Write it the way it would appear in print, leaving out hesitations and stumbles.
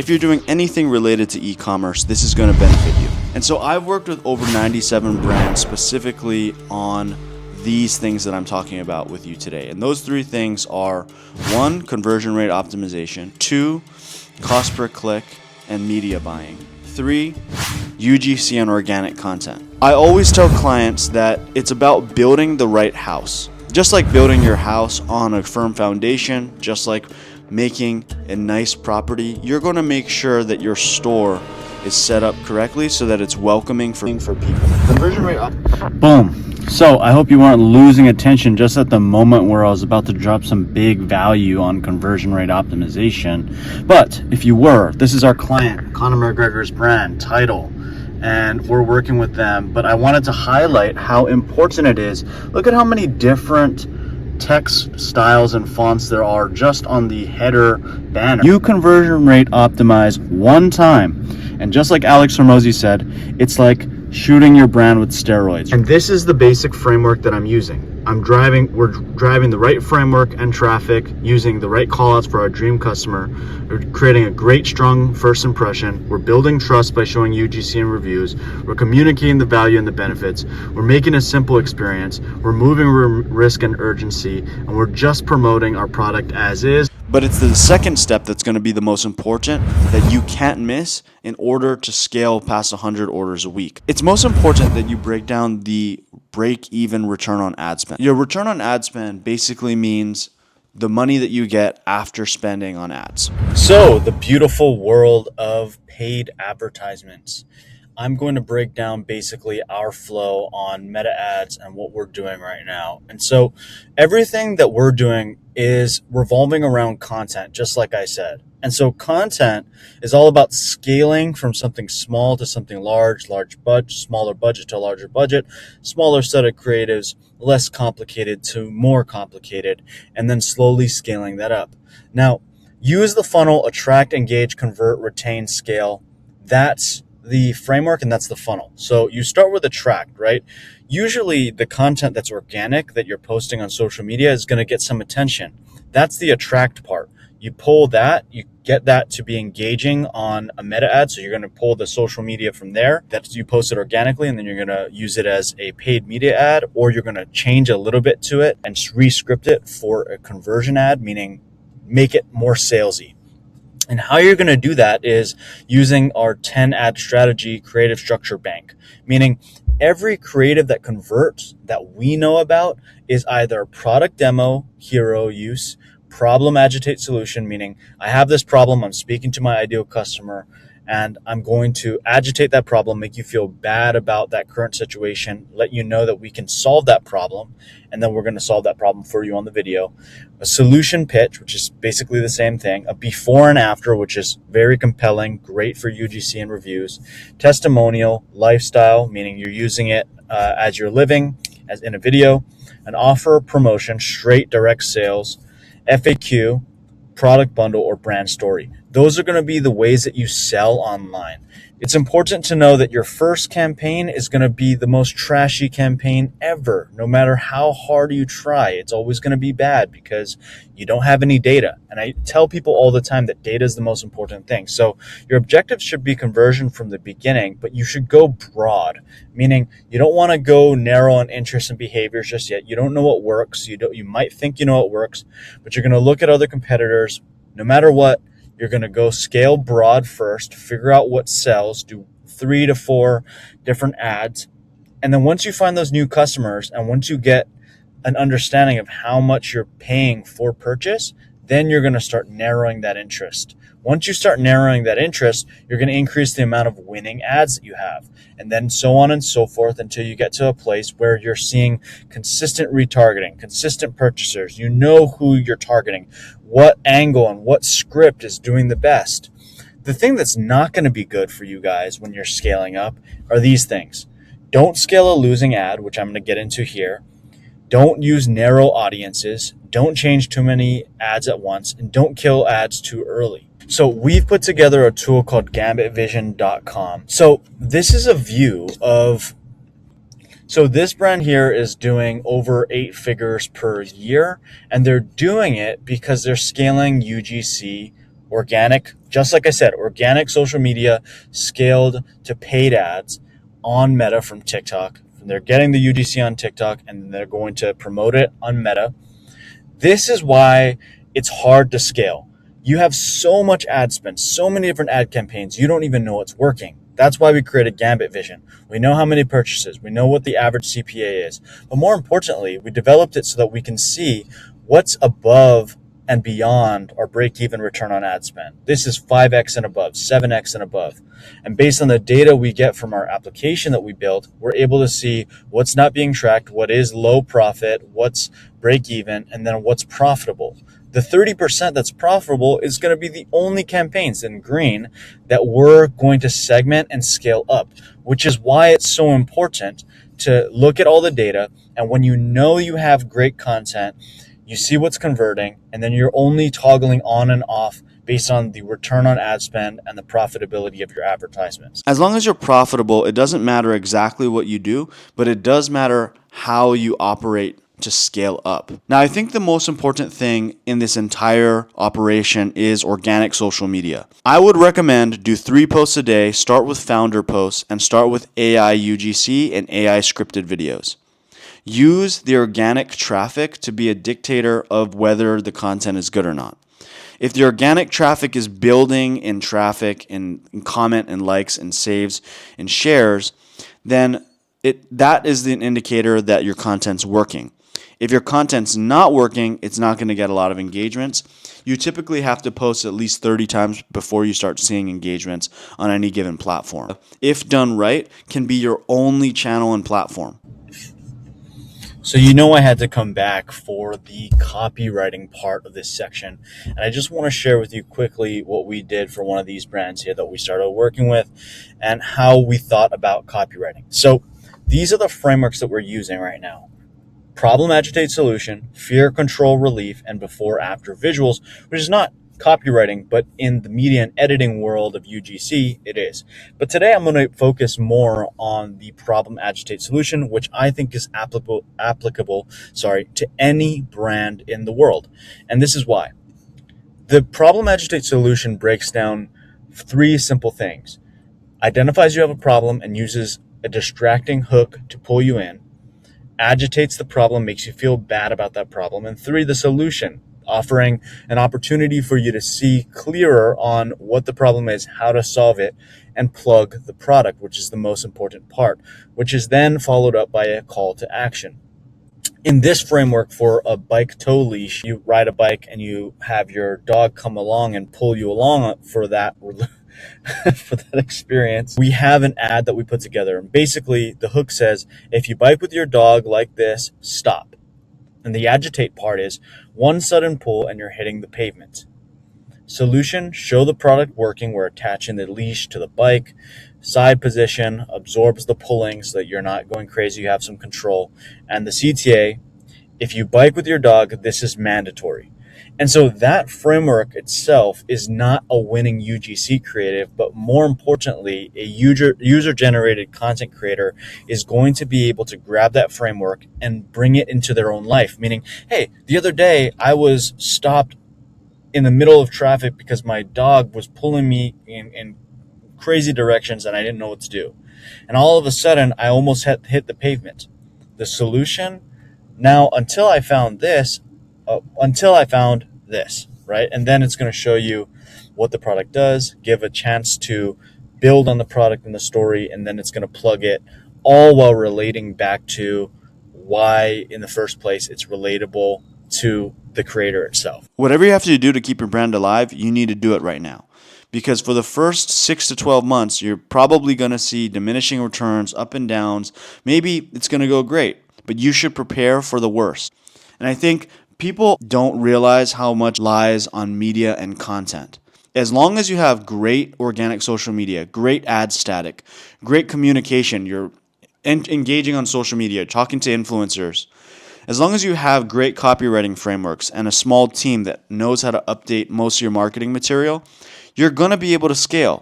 If you're doing anything related to e-commerce, this is going to benefit you. And so I've worked with over 97 brands specifically on these things that I'm talking about with you today. And those three things are: 1, conversion rate optimization; 2, cost per click and media buying; 3, UGC and organic content. I always tell clients that it's about building the right house. Just like building your house on a firm foundation, just like making a nice property, you're going to make sure that your store is set up correctly so that it's welcoming for people. Conversion rate up. Boom. So I hope you weren't losing attention just at the moment where I was about to drop some big value on conversion rate optimization. But if you were, this is our client, Conor McGregor's brand, Tidal, and we're working with them. But I wanted to highlight how important it is. Look at how many different text styles and fonts there are just on the header banner. You conversion rate optimize one time, and just like Alex Hormozi said, it's like shooting your brand with steroids. And this is the basic framework that I'm using. We're driving the right framework and traffic, using the right callouts for our dream customer. We're creating a great, strong first impression. We're building trust by showing UGC and reviews. We're communicating the value and the benefits. We're making a simple experience. We're moving risk and urgency, and we're just promoting our product as is. But it's the second step that's going to be the most important, that you can't miss in order to scale past 100 orders a week. It's most important that you break down the break-even return on ad spend. Your return on ad spend basically means the money that you get after spending on ads. So, the beautiful world of paid advertisements. I'm going to break down basically our flow on meta ads and what we're doing right now. And so everything that we're doing is revolving around content, just like I said. And so content is all about scaling from something small to something large budget, smaller budget to larger budget, smaller set of creatives, less complicated to more complicated, and then slowly scaling that up. Now, use the funnel: attract, engage, convert, retain, scale. That's the framework, and that's the funnel. So you start with attract, right? Usually the content that's organic that you're posting on social media is going to get some attention. That's the attract part. You pull that, you get that to be engaging on a meta ad. So you're going to pull the social media from there that you posted organically, and then you're going to use it as a paid media ad, or you're going to change a little bit to it and re-script it for a conversion ad, meaning make it more salesy. And how you're going to do that is using our 10 ad strategy creative structure bank, meaning every creative that converts that we know about is either product demo, hero use, problem, agitate, solution, meaning I have this problem, I'm speaking to my ideal customer, and I'm going to agitate that problem, make you feel bad about that current situation, let you know that we can solve that problem, and then we're going to solve that problem for you on the video. A solution pitch, which is basically the same thing. A before and after, which is very compelling, great for UGC and reviews. Testimonial, lifestyle, meaning you're using it as you're living, as in a video. An offer, promotion, straight direct sales. FAQ, product bundle, or brand story. Those are going to be the ways that you sell online. It's important to know that your first campaign is going to be the most trashy campaign ever. No matter how hard you try, it's always going to be bad because you don't have any data. And I tell people all the time that data is the most important thing. So your objective should be conversion from the beginning, but you should go broad, meaning you don't want to go narrow on interests and behaviors just yet. You don't know what works. You might think you know what works, but you're going to look at other competitors. No matter what, you're going to go scale broad first, figure out what sells, do 3 to 4 different ads. And then once you find those new customers and once you get an understanding of how much you're paying for purchase, then you're going to start narrowing that interest. Once you start narrowing that interest, you're going to increase the amount of winning ads that you have, and then so on and so forth until you get to a place where you're seeing consistent retargeting, consistent purchasers. You know who you're targeting, what angle and what script is doing the best. The thing that's not going to be good for you guys when you're scaling up are these things. Don't scale a losing ad, which I'm going to get into here. Don't use narrow audiences. Don't change too many ads at once, and don't kill ads too early. So we've put together a tool called gambitvision.com. So this is a view of, so this brand here is doing over 8 figures per year, and they're doing it because they're scaling UGC organic, just like I said, organic social media scaled to paid ads on Meta from TikTok. They're getting the UGC on TikTok and they're going to promote it on Meta. This is why it's hard to scale. You have so much ad spend, so many different ad campaigns, you don't even know what's working. That's why we created Gambit Vision. We know how many purchases, we know what the average CPA is. But more importantly, we developed it so that we can see what's above and beyond our break-even return on ad spend. This is 5x and above, 7x and above. And based on the data we get from our application that we built, we're able to see what's not being tracked, what is low profit, what's break-even, and then what's profitable. The 30% that's profitable is going to be the only campaigns in green that we're going to segment and scale up, which is why it's so important to look at all the data. And when you know you have great content, you see what's converting, and then you're only toggling on and off based on the return on ad spend and the profitability of your advertisements. As long as you're profitable, it doesn't matter exactly what you do, but it does matter how you operate to scale up. Now, I think the most important thing in this entire operation is organic social media. I would recommend do 3 posts a day, start with founder posts, and start with AI UGC and AI scripted videos. Use the organic traffic to be a dictator of whether the content is good or not. If the organic traffic is building in traffic, in comment and likes and saves and shares, then that is an indicator that your content's working. If your content's not working, it's not going to get a lot of engagements. You typically have to post at least 30 times before you start seeing engagements on any given platform. If done right, can be your only channel and platform. So I had to come back for the copywriting part of this section. And I just want to share with you quickly what we did for one of these brands here that we started working with and how we thought about copywriting. So these are the frameworks that we're using right now. Problem, agitate, solution, fear, control, relief, and before, after visuals, which is not copywriting, but in the media and editing world of UGC, it is. But today I'm going to focus more on the problem, agitate, solution, which I think is applicable to any brand in the world. And this is why. The problem, agitate, solution breaks down 3 simple things. Identifies you have a problem and uses a distracting hook to pull you in. Agitates the problem, makes you feel bad about that problem. And 3, the solution, offering an opportunity for you to see clearer on what the problem is, how to solve it, and plug the product, which is the most important part, which is then followed up by a call to action. In this framework for a bike tow leash, you ride a bike and you have your dog come along and pull you along for that for that experience. We have an ad that we put together, and basically the hook says, if you bike with your dog like this, stop. And the agitate part is 1 sudden pull and you're hitting the pavement. Solution, show the product working. We're attaching the leash to the bike. Side position absorbs the pulling so that you're not going crazy, you have some control. And the CTA, if you bike with your dog, this is mandatory. And so that framework itself is not a winning UGC creative, but more importantly, a user-generated content creator is going to be able to grab that framework and bring it into their own life. Meaning, hey, the other day I was stopped in the middle of traffic because my dog was pulling me in crazy directions and I didn't know what to do. And all of a sudden, I almost hit the pavement. The solution, now until I found this, right? And then it's going to show you what the product does, give a chance to build on the product and the story, and then it's going to plug it all while relating back to why in the first place it's relatable to the creator itself. Whatever you have to do to keep your brand alive, you need to do it right now. Because for the first 6 to 12 months, you're probably going to see diminishing returns, up and downs. Maybe it's going to go great, but you should prepare for the worst. And I think people don't realize how much lies on media and content. As long as you have great organic social media, great ad static, great communication, you're engaging on social media, talking to influencers, as long as you have great copywriting frameworks and a small team that knows how to update most of your marketing material, you're going to be able to scale.